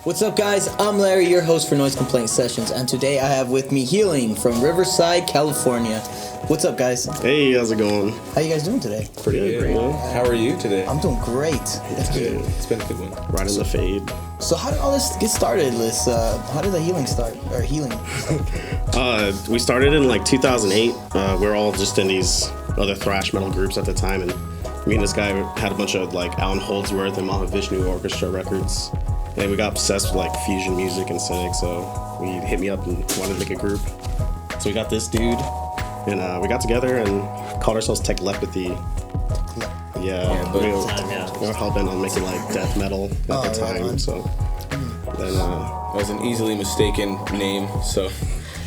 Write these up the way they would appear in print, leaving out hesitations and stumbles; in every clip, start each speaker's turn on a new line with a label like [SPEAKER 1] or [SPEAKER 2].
[SPEAKER 1] What's up, guys? I'm Larry, your host for Noise Complaint Sessions, and today I have with me Healing from Riverside, California. What's up, guys?
[SPEAKER 2] Hey, how's it going?
[SPEAKER 1] How you guys doing today?
[SPEAKER 2] Pretty good.
[SPEAKER 3] How are you today?
[SPEAKER 1] I'm doing great.
[SPEAKER 3] That's good. It's been a good one.
[SPEAKER 2] Right in the fade.
[SPEAKER 1] So how did all this get started, Liz? How did the healing start? Or healing?
[SPEAKER 2] We started in like 2008. We were all just in these other thrash metal groups at the time, and me and this guy had a bunch of like Alan Holdsworth and Mahavishnu Orchestra records. And we got obsessed with like fusion music and synth, so we hit me up and wanted to make a group. So we got this dude, and we got together and called ourselves Telepathy. Yeah, we were helping on making like death metal at the time.
[SPEAKER 1] Right.
[SPEAKER 2] So then
[SPEAKER 3] That was an easily mistaken name, so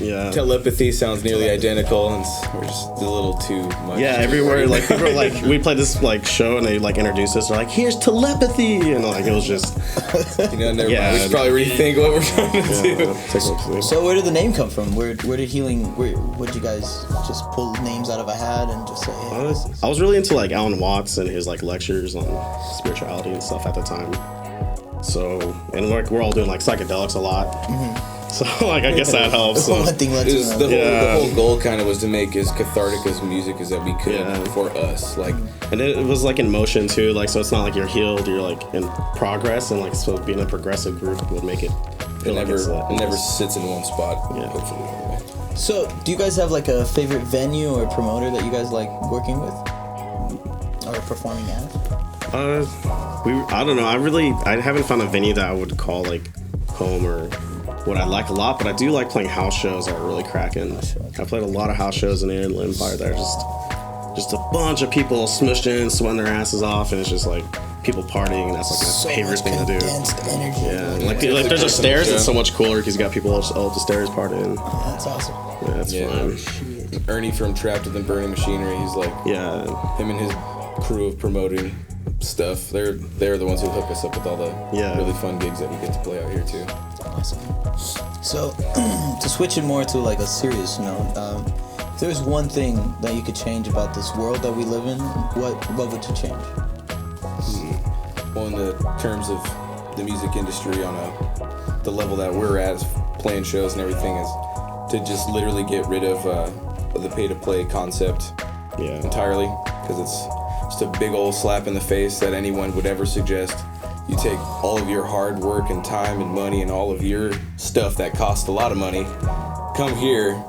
[SPEAKER 2] yeah.
[SPEAKER 3] Telepathy sounds nearly identical, and we're just a little too much.
[SPEAKER 2] Yeah, everywhere, like, people were like, we played this, like, show, and they, like, introduced us, they're like, here's telepathy, and, like, it was just...
[SPEAKER 3] never mind. We should probably rethink what we're trying to do.
[SPEAKER 1] So where did the name come from? Where did healing, would you guys just pull names out of a hat and just say, hey,
[SPEAKER 2] I was really into, like, Alan Watts and his, like, lectures on spirituality and stuff at the time. So, and, like, we're all doing, like, psychedelics a lot. Mm-hmm. So, like, I guess that helps. So.
[SPEAKER 3] The whole goal kind of was to make as cathartic as music as that we could for us. Like,
[SPEAKER 2] and it was like in motion too. Like, so it's not like you're healed. You're like in progress, and like so being a progressive group would make it.
[SPEAKER 3] It never sits in one spot.
[SPEAKER 2] Yeah.
[SPEAKER 3] Hopefully.
[SPEAKER 1] So, do you guys have like a favorite venue or promoter that you guys like working with or performing at?
[SPEAKER 2] I don't know. I haven't found a venue that I would call like home or what I like a lot, but I do like playing house shows that are really cracking. I played a lot of house shows in the Inland Empire that are just a bunch of people smushed in, sweating their asses off, and it's just like people partying, and that's like my favorite thing to do.
[SPEAKER 1] Energy.
[SPEAKER 2] Yeah, like there's a stairs, it's so much cooler because you got people all up the stairs partying.
[SPEAKER 1] Yeah, that's awesome.
[SPEAKER 2] Yeah, that's fun.
[SPEAKER 3] Ernie from Trapped Within Burning Machinery, he's like, him and his crew of promoting stuff, they're the ones who hook us up with all the really fun gigs that we get to play out here too.
[SPEAKER 1] Awesome. So, to switch it more to like a serious note, if there's one thing that you could change about this world that we live in, what would you change?
[SPEAKER 3] Well, in the terms of the music industry on the level that we're at, playing shows and everything, is to just literally get rid of the pay-to-play concept entirely, because it's just a big old slap in the face that anyone would ever suggest. You take all of your hard work and time and money and all of your stuff that costs a lot of money, come here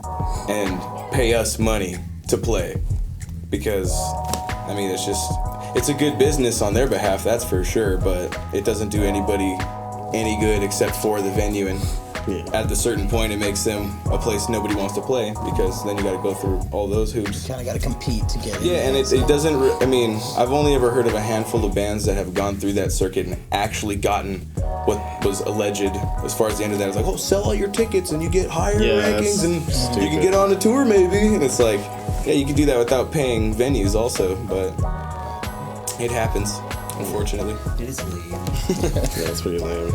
[SPEAKER 3] and pay us money to play. Because, I mean, it's a good business on their behalf, that's for sure, but it doesn't do anybody any good except for the venue, and at a certain point it makes them a place nobody wants to play, because then you gotta go through all those hoops.
[SPEAKER 1] Kind of gotta compete to get in.
[SPEAKER 3] Yeah, and it doesn't, I mean, I've only ever heard of a handful of bands that have gone through that circuit and actually gotten what was alleged as far as the end of that. It's like, oh, sell all your tickets and you get higher rankings and you can get on a tour maybe. And it's like, yeah, you can do that without paying venues also, but it happens, unfortunately.
[SPEAKER 1] It is lame.
[SPEAKER 2] Yeah, that's pretty lame.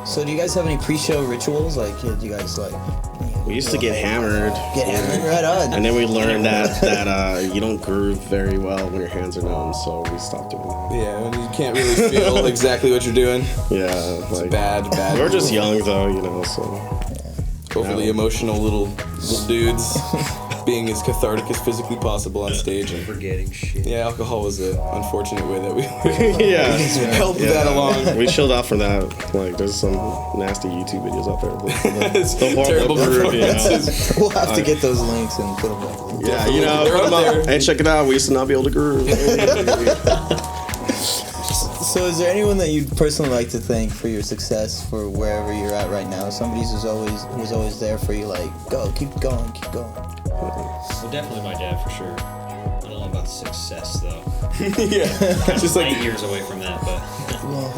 [SPEAKER 1] So do you guys have any pre-show rituals? Like, do you guys like...
[SPEAKER 2] We used to get hammered.
[SPEAKER 1] Get hammered, right on.
[SPEAKER 2] And then we learned that you don't groove very well when your hands are numb, so we stopped doing that.
[SPEAKER 3] Yeah, when you can't really feel exactly what you're doing.
[SPEAKER 2] Yeah,
[SPEAKER 3] it's like bad.
[SPEAKER 2] We're just young though, so.
[SPEAKER 3] Hopefully emotional little dudes being as cathartic as physically possible on stage and
[SPEAKER 4] forgetting shit.
[SPEAKER 3] Yeah, alcohol was an unfortunate way that we helped that along.
[SPEAKER 2] We chilled out from that. Like, there's some nasty YouTube videos out there.
[SPEAKER 3] It's terrible
[SPEAKER 2] performances.
[SPEAKER 1] We'll have to get those links and put them up.
[SPEAKER 2] Yeah, put them up. Hey, check it out. We used to not be able to groove.
[SPEAKER 1] So is there anyone that you'd personally like to thank for your success for wherever you're at right now? Somebody who's always there for you, like, go, keep going.
[SPEAKER 4] Well, definitely my dad for sure. I don't know about success though.
[SPEAKER 3] Yeah, just like
[SPEAKER 4] 8 years away from that, but.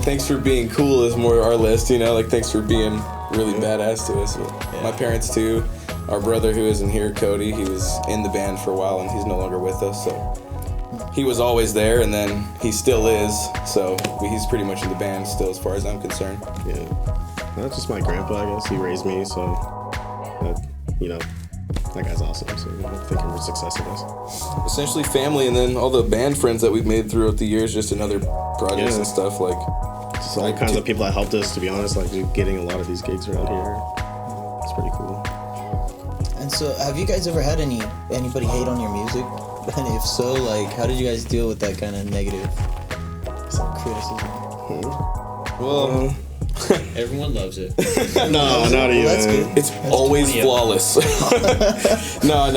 [SPEAKER 3] Thanks for being cool is more our list, like thanks for being really badass to us. My parents too. Our brother who isn't here, Cody, he was in the band for a while and he's no longer with us, so. He was always there, and then he still is, so he's pretty much in the band still as far as I'm concerned.
[SPEAKER 2] Yeah. That's just my grandpa, I guess. He raised me, so, that guy's awesome, so I think I'm a success, I guess.
[SPEAKER 3] Essentially family, and then all the band friends that we've made throughout the years, just in other projects and stuff, like...
[SPEAKER 2] So all kinds of people that helped us, to be honest, like getting a lot of these gigs around here. It's pretty cool.
[SPEAKER 1] And so, have you guys ever had anybody hate on your music? And if so, like, how did you guys deal with that kind of negative criticism?
[SPEAKER 3] Well,
[SPEAKER 4] Everyone loves it.
[SPEAKER 2] No, not even.
[SPEAKER 1] That's good.
[SPEAKER 3] it's always flawless. No,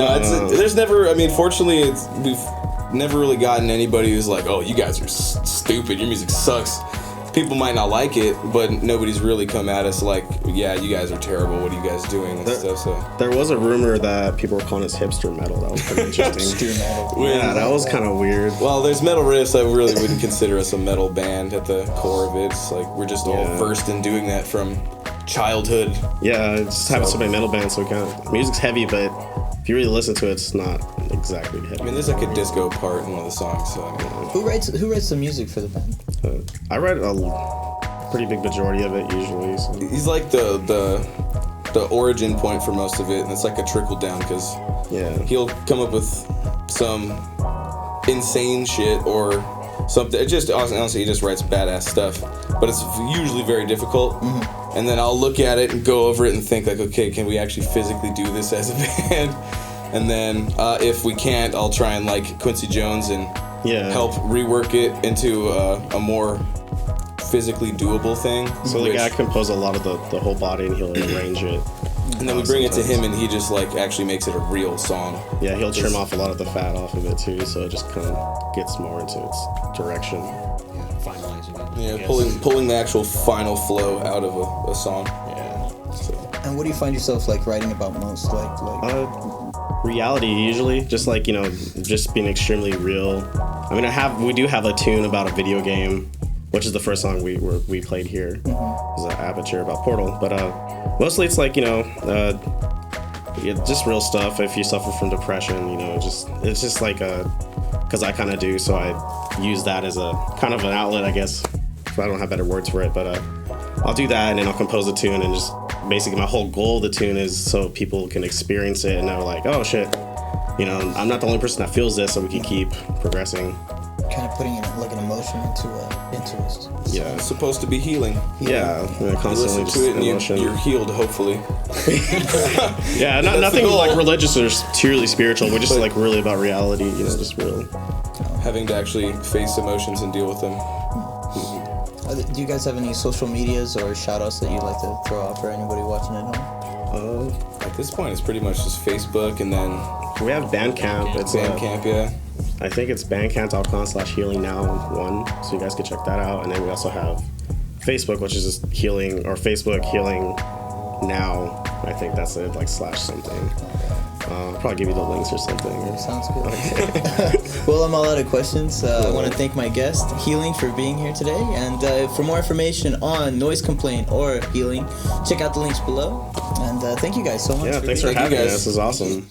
[SPEAKER 3] there's never. I mean, fortunately, we've never really gotten anybody who's like, "Oh, you guys are stupid. Your music sucks." People might not like it, but nobody's really come at us like, "Yeah, you guys are terrible. What are you guys doing?" and stuff. So
[SPEAKER 2] there was a rumor that people were calling us hipster metal. That was pretty interesting.
[SPEAKER 1] Hipster metal.
[SPEAKER 2] Yeah, that was kind of weird.
[SPEAKER 3] Well, there's metal riffs. I really wouldn't consider us a metal band at the core of it. It's like we're just all versed in doing that from childhood.
[SPEAKER 2] Yeah, just having so many metal bands, so music's heavy, but if you really listen to it, it's not exactly heavy.
[SPEAKER 3] I mean, there's like a disco part in one of the songs. So, I mean,
[SPEAKER 1] Who writes the music for the band?
[SPEAKER 2] I write a pretty big majority of it usually. So.
[SPEAKER 3] he's like the origin point for most of it, and it's like a trickle down because he'll come up with some insane shit or something. It just honestly, he just writes badass stuff, but it's usually very difficult. And then I'll look at it and go over it and think like, okay, can we actually physically do this as a band? And then if we can't, I'll try and like Quincy Jones and help rework it into a more physically doable thing.
[SPEAKER 2] So the guy composed a lot of the whole body and he'll arrange it.
[SPEAKER 3] And then we bring it to him and he just like actually makes it a real song.
[SPEAKER 2] Yeah, he'll trim off a lot of the fat off of it too, so it just kind of gets more into its direction.
[SPEAKER 4] Finalizing it.
[SPEAKER 3] Yeah, pulling the actual final flow out of a song.
[SPEAKER 2] Yeah.
[SPEAKER 3] So.
[SPEAKER 1] And what do you find yourself like writing about most? Like
[SPEAKER 2] reality usually, just like, just being extremely real. I mean, we do have a tune about a video game, which is the first song we played here. It was an Aperture about Portal, but mostly it's like just real stuff. If you suffer from depression, it's just like because I kind of do, so I use that as a kind of an outlet, I guess. I don't have better words for it, but I'll do that and then I'll compose a tune, and just basically my whole goal of the tune is so people can experience it and they're like, oh shit, I'm not the only person that feels this, so we can keep progressing.
[SPEAKER 1] kind of putting like an emotion into it.
[SPEAKER 2] Yeah,
[SPEAKER 3] it's supposed to be healing.
[SPEAKER 2] Yeah, constantly
[SPEAKER 3] you listen to it and
[SPEAKER 2] emotion.
[SPEAKER 3] you're healed, hopefully.
[SPEAKER 2] Yeah, nothing like religious or purely spiritual. We're just like really about reality, just real.
[SPEAKER 3] Having to actually face emotions and deal with them.
[SPEAKER 1] Do you guys have any social medias or shout outs that you'd like to throw out for anybody watching at home?
[SPEAKER 3] At this point, it's pretty much just Facebook, and then
[SPEAKER 2] we have Bandcamp. It's
[SPEAKER 3] Bandcamp, yeah.
[SPEAKER 2] I think it's bandcamp.com/healingnow1, so you guys can check that out. And then we also have Facebook, which is just healing, or Facebook Healing Now. I think that's it, like / something. I'll probably give you the links or something.
[SPEAKER 1] Sounds good. Okay. Well, I'm all out of questions. I want to thank my guest, Healing, for being here today. And for more information on noise complaint or Healing, check out the links below. And thank you guys so much.
[SPEAKER 2] Yeah, thanks for having us. This is awesome.